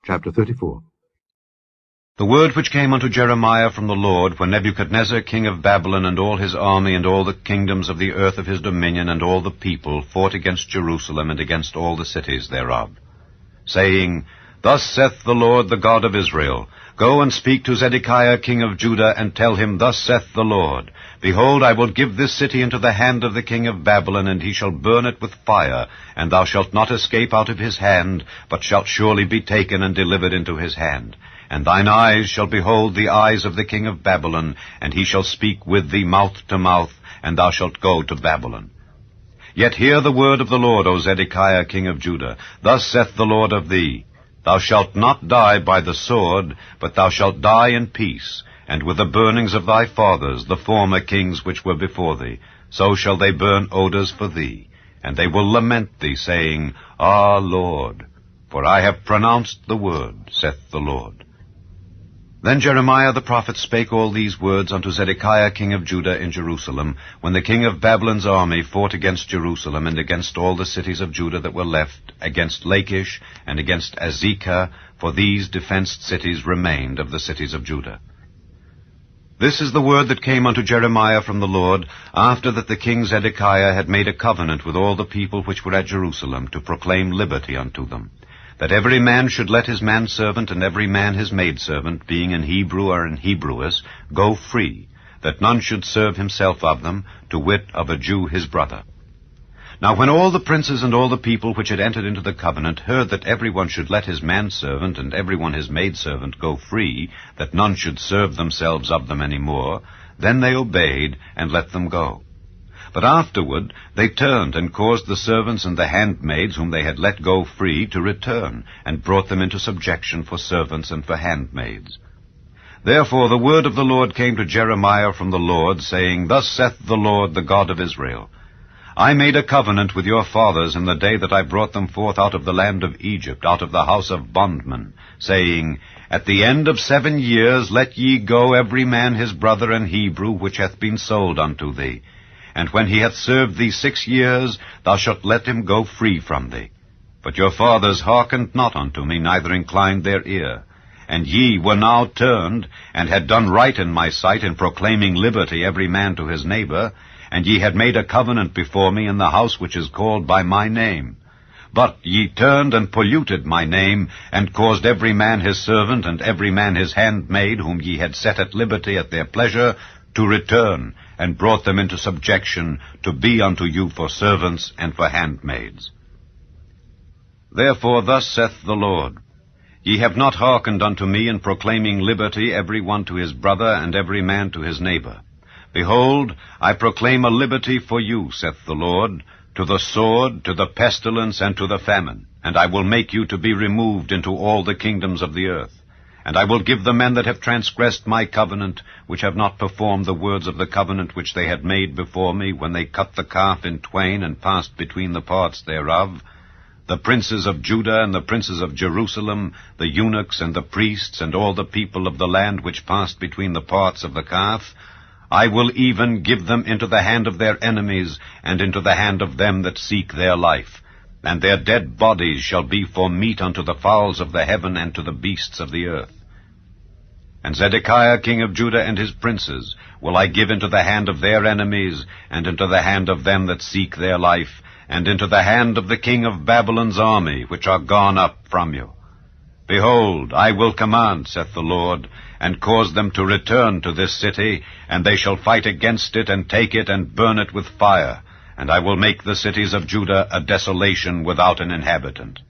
Chapter 34. The word which came unto Jeremiah from the Lord, when Nebuchadnezzar king of Babylon and all his army and all the kingdoms of the earth of his dominion and all the people fought against Jerusalem and against all the cities thereof, saying, Thus saith the Lord, the God of Israel, Go and speak to Zedekiah king of Judah, and tell him, Thus saith the Lord, Behold, I will give this city into the hand of the king of Babylon, and he shall burn it with fire, and thou shalt not escape out of his hand, but shalt surely be taken and delivered into his hand. And thine eyes shall behold the eyes of the king of Babylon, and he shall speak with thee mouth to mouth, and thou shalt go to Babylon. Yet hear the word of the Lord, O Zedekiah king of Judah. Thus saith the Lord of thee, Thou shalt not die by the sword, but thou shalt die in peace, and with the burnings of thy fathers, the former kings which were before thee. So shall they burn odors for thee, and they will lament thee, saying, Ah, Lord, for I have pronounced the word, saith the Lord. Then Jeremiah the prophet spake all these words unto Zedekiah king of Judah in Jerusalem, when the king of Babylon's army fought against Jerusalem, and against all the cities of Judah that were left, against Lachish, and against Azekah, for these defenced cities remained of the cities of Judah. This is the word that came unto Jeremiah from the Lord, after that the king Zedekiah had made a covenant with all the people which were at Jerusalem, to proclaim liberty unto them, that every man should let his manservant and every man his maidservant, being an Hebrew or an Hebrewess, go free, that none should serve himself of them, to wit, of a Jew his brother. Now when all the princes and all the people which had entered into the covenant heard that every one should let his manservant and every one his maidservant go free, that none should serve themselves of them any more, then they obeyed and let them go. But afterward they turned and caused the servants and the handmaids whom they had let go free to return, and brought them into subjection for servants and for handmaids. Therefore the word of the Lord came to Jeremiah from the Lord, saying, Thus saith the Lord, the God of Israel, I made a covenant with your fathers in the day that I brought them forth out of the land of Egypt, out of the house of bondmen, saying, At the end of 7 years let ye go every man his brother an Hebrew, which hath been sold unto thee. And when he hath served thee 6 years, thou shalt let him go free from thee. But your fathers hearkened not unto me, neither inclined their ear. And ye were now turned, and had done right in my sight, in proclaiming liberty every man to his neighbor, and ye had made a covenant before me in the house which is called by my name. But ye turned and polluted my name, and caused every man his servant and every man his handmaid, whom ye had set at liberty at their pleasure, to return, and brought them into subjection, to be unto you for servants and for handmaids. Therefore thus saith the Lord, Ye have not hearkened unto me in proclaiming liberty every one to his brother and every man to his neighbor. Behold, I proclaim a liberty for you, saith the Lord, to the sword, to the pestilence, and to the famine, and I will make you to be removed into all the kingdoms of the earth. And I will give the men that have transgressed my covenant, which have not performed the words of the covenant which they had made before me, when they cut the calf in twain and passed between the parts thereof, the princes of Judah and the princes of Jerusalem, the eunuchs and the priests, and all the people of the land which passed between the parts of the calf, I will even give them into the hand of their enemies, and into the hand of them that seek their life. And their dead bodies shall be for meat unto the fowls of the heaven and to the beasts of the earth. And Zedekiah king of Judah and his princes will I give into the hand of their enemies, and into the hand of them that seek their life, and into the hand of the king of Babylon's army, which are gone up from you. Behold, I will command, saith the Lord, and cause them to return to this city, and they shall fight against it, and take it, and burn it with fire. And I will make the cities of Judah a desolation without an inhabitant.